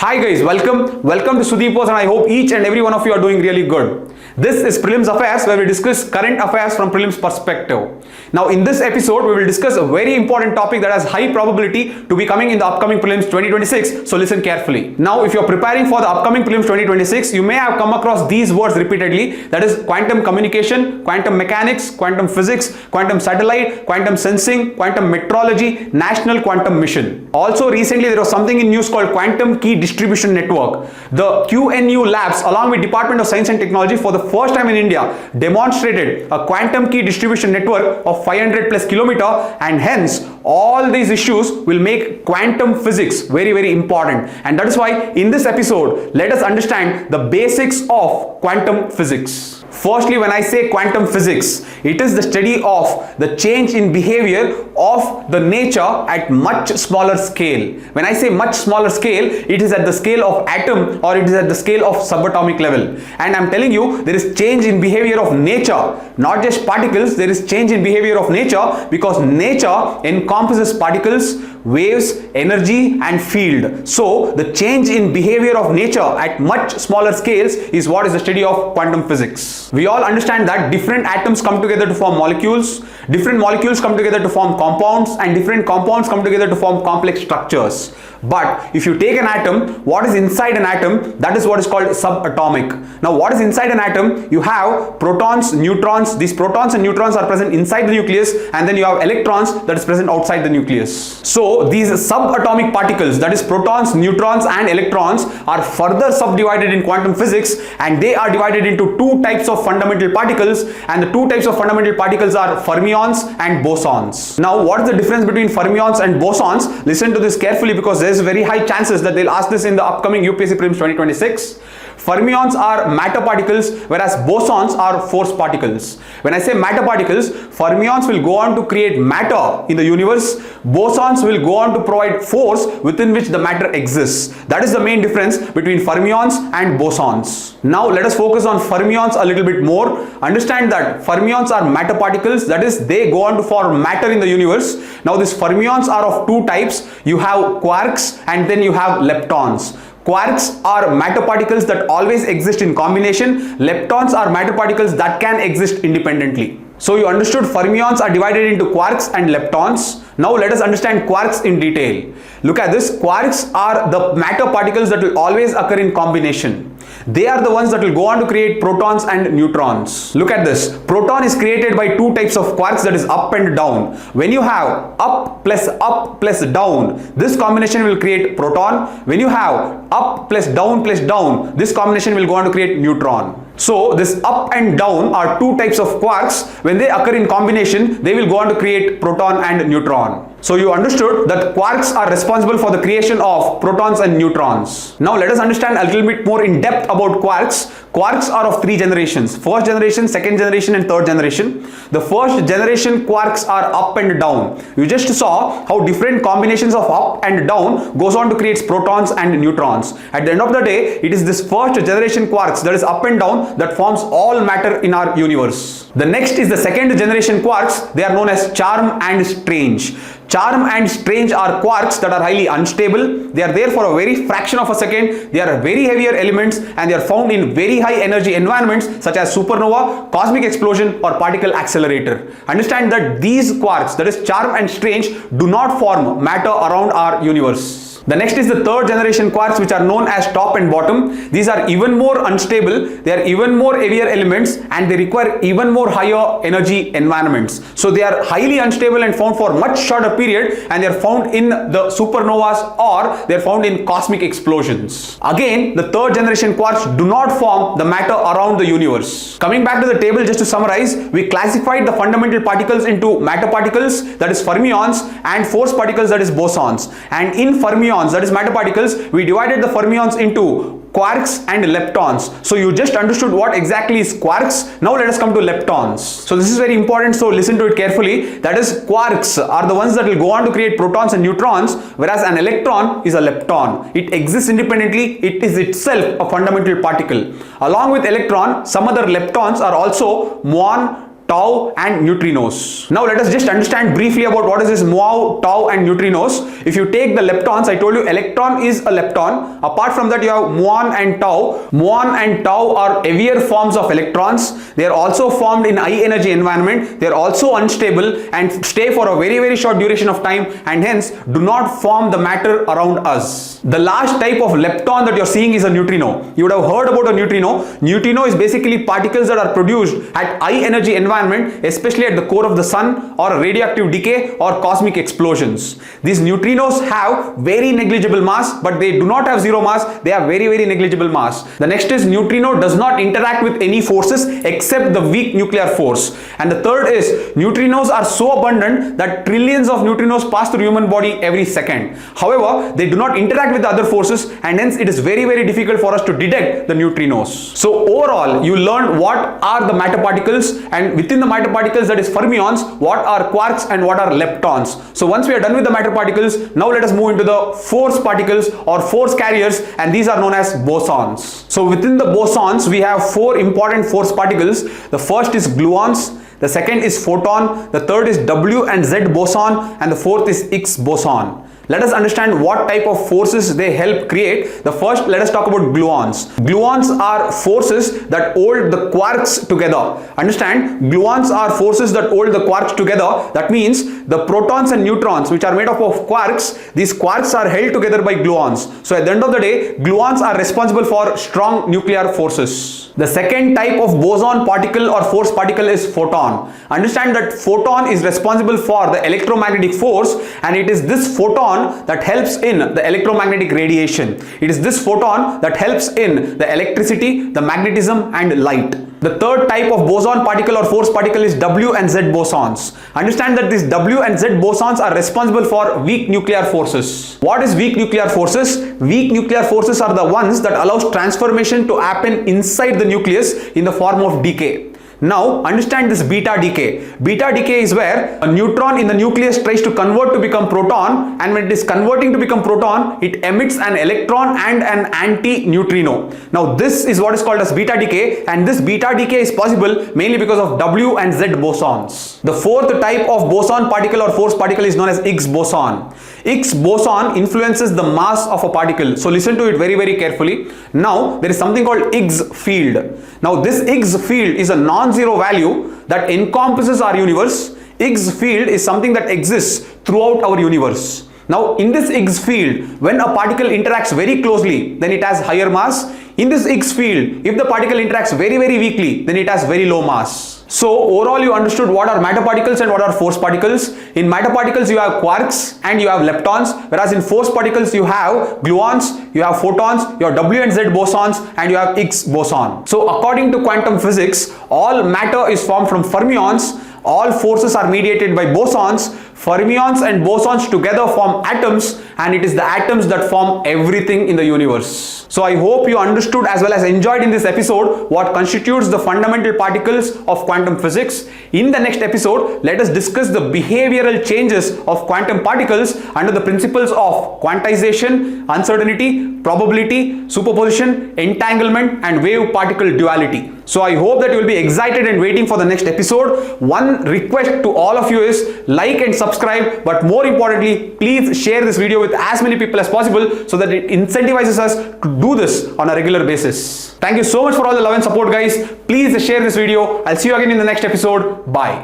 Hi guys, welcome to SUDEEPVERSE, and I hope each and every one of you are doing really good. This is Prelims Affairs, where we discuss current affairs from prelims perspective. Now in this episode we will discuss a very important topic that has high probability to be coming in the upcoming prelims 2026, so listen carefully. Now if you are preparing for the upcoming prelims 2026, you may have come across these words repeatedly, that is quantum communication, quantum mechanics, quantum physics, quantum satellite, quantum sensing, quantum metrology, national quantum mission. Also recently there was something in news called quantum key distribution network. The QNU labs along with Department of Science and Technology for the first time in India demonstrated a quantum key distribution network of 500 plus kilometer, and hence all these issues will make quantum physics very important, and that is why in this episode let us understand the basics of quantum physics. Firstly, when I say quantum physics, it is the study of the change in behavior of the nature at much smaller scale. When I say much smaller scale, it is at the scale of atom or it is at the scale of subatomic level. And I'm telling you, there is change in behavior of nature, not just particles. There is change in behavior of nature because nature encompasses particles, waves, energy and field. So the change in behavior of nature at much smaller scales is what is the study of quantum physics. We all understand that different atoms come together to form molecules, different molecules come together to form compounds, and different compounds come together to form complex structures. But if you take an atom, what is inside an atom? That is what is called subatomic. Now what is inside an atom? You have protons, neutrons. These protons and neutrons are present inside the nucleus, and then you have electrons that is present outside the nucleus. So these subatomic particles, that is protons, neutrons and electrons, are further subdivided in quantum physics, and they are divided into two types of fundamental particles, and the two types of fundamental particles are fermions and bosons. Now what is the difference between fermions and bosons? Listen to this carefully because there is very high chances that they'll ask this in the upcoming UPSC Prelims 2026. Fermions are matter particles, whereas bosons are force particles. When I say matter particles, fermions will go on to create matter in the universe. Bosons will go on to provide force within which the matter exists. That is the main difference between fermions and bosons. Now let us focus on fermions a little bit more. Understand that fermions are matter particles, that is, they go on to form matter in the universe. Now these fermions are of two types. You have quarks and then you have leptons. Quarks are matter particles that always exist in combination. Leptons are matter particles that can exist independently. So you understood fermions are divided into quarks and leptons. Now let us understand quarks in detail. Look at this. Quarks are the matter particles that will always occur in combination. They are the ones that will go on to create protons and neutrons. Look at this. Proton is created by two types of quarks, that is up and down. When you have up plus down, this combination will create proton. When you have up plus down, this combination will go on to create neutron. So this up and down are two types of quarks. When they occur in combination, they will go on to create proton and neutron. So you understood that quarks are responsible for the creation of protons and neutrons. Now let us understand a little bit more in depth about quarks. Quarks are of three generations: first generation, second generation and third generation. The first generation quarks are up and down. You just saw how different combinations of up and down goes on to create protons and neutrons. At the end of the day, it is this first generation quarks, that is up and down, that forms all matter in our universe. The next is the second generation quarks. They are known as charm and strange. Charm and strange are quarks that are highly unstable. They are there for a very fraction of a second. They are very heavier elements and they are found in very high energy environments such as supernova, cosmic explosion or particle accelerator. Understand that these quarks, that is charm and strange, do not form matter around our universe. The next is the third generation quarks, which are known as top and bottom. These are even more unstable, they are even more heavier elements, and they require even more higher energy environments. So they are highly unstable and found for much shorter period, and they are found in the supernovas or they are found in cosmic explosions. Again, the third generation quarks do not form the matter around the universe. Coming back to the table, just to summarize, we classified the fundamental particles into matter particles, that is fermions, and force particles, that is bosons. And in fermions, that is matter particles, we divided the fermions into quarks and leptons. So you just understood what exactly is quarks. Now let us come to leptons. So this is very important, so listen to it carefully. That is, quarks are the ones that will go on to create protons and neutrons, whereas an electron is a lepton. It exists independently. It is itself a fundamental particle. Along with electron, some other leptons are also muon, tau and neutrinos. Now let us just understand briefly about what is this muon, tau and neutrinos. If you take the leptons, I told you electron is a lepton. Apart from that, you have muon and tau. Muon and tau are heavier forms of electrons. They are also formed in high energy environment. They are also unstable and stay for a very short duration of time, and hence do not form the matter around us. The last type of lepton that you are seeing is a neutrino. You would have heard about a neutrino. Neutrino is basically particles that are produced at high energy environment, especially at the core of the sun, or radioactive decay or cosmic explosions. These neutrinos have very negligible mass, but they do not have zero mass. They have very negligible mass. The next is neutrino does not interact with any forces except the weak nuclear force. And the third is neutrinos are so abundant that trillions of neutrinos pass through human body every second. However, they do not interact with the other forces, and hence it is very difficult for us to detect the neutrinos. So overall, you learned what are the matter particles, and within the matter particles, that is fermions, what are quarks and what are leptons. So once we are done with the matter particles, now let us move into the force particles or force carriers, and these are known as bosons. So within the bosons, we have four important force particles. The first is gluons, the second is photon, the third is W and Z boson, and the fourth is Higgs boson. Let us understand what type of forces they help create. The first, let us talk about gluons. Gluons are forces that hold the quarks together. Understand? Gluons are forces that hold the quarks together. That means the protons and neutrons, which are made up of quarks, these quarks are held together by gluons. So at the end of the day, gluons are responsible for strong nuclear forces. The second type of boson particle or force particle is photon. Understand that photon is responsible for the electromagnetic force, and it is this photon that helps in the electromagnetic radiation. It is this photon that helps in the electricity, the magnetism and light. The third type of boson particle or force particle is W and Z bosons. Understand that these W and Z bosons are responsible for weak nuclear forces. What is weak nuclear forces? Weak nuclear forces are the ones that allows transformation to happen inside the nucleus in the form of decay. Now understand this beta decay. Beta decay is where a neutron in the nucleus tries to convert to become proton, and when it is converting to become proton, it emits an electron and an anti-neutrino. Now this is what is called as beta decay, and this beta decay is possible mainly because of W and Z bosons. The fourth type of boson particle or force particle is known as Higgs boson. Higgs boson influences the mass of a particle. So listen to it very carefully. Now there is something called Higgs field. Now this Higgs field is a non-zero value that encompasses our universe. Higgs field is something that exists throughout our universe. Now in this Higgs field, when a particle interacts very closely, then it has higher mass. In this Higgs field, if the particle interacts very weakly, then it has very low mass. So overall you understood what are matter particles and what are force particles. In matter particles you have quarks and you have leptons, whereas in force particles you have gluons, you have photons, you have W and Z bosons, and you have Higgs boson. So according to quantum physics, all matter is formed from fermions, all forces are mediated by bosons. Fermions and bosons together form atoms, and it is the atoms that form everything in the universe. So I hope you understood as well as enjoyed in this episode what constitutes the fundamental particles of quantum physics. In the next episode, let us discuss the behavioral changes of quantum particles under the principles of quantization, uncertainty, probability, superposition, entanglement, and wave particle duality. So I hope that you will be excited and waiting for the next episode. One request to all of you is like and subscribe, but more importantly, please share this video with as many people as possible so that it incentivizes us to do this on a regular basis. Thank you so much for all the love and support, guys. Please share this video. I'll see you again in the next episode. Bye.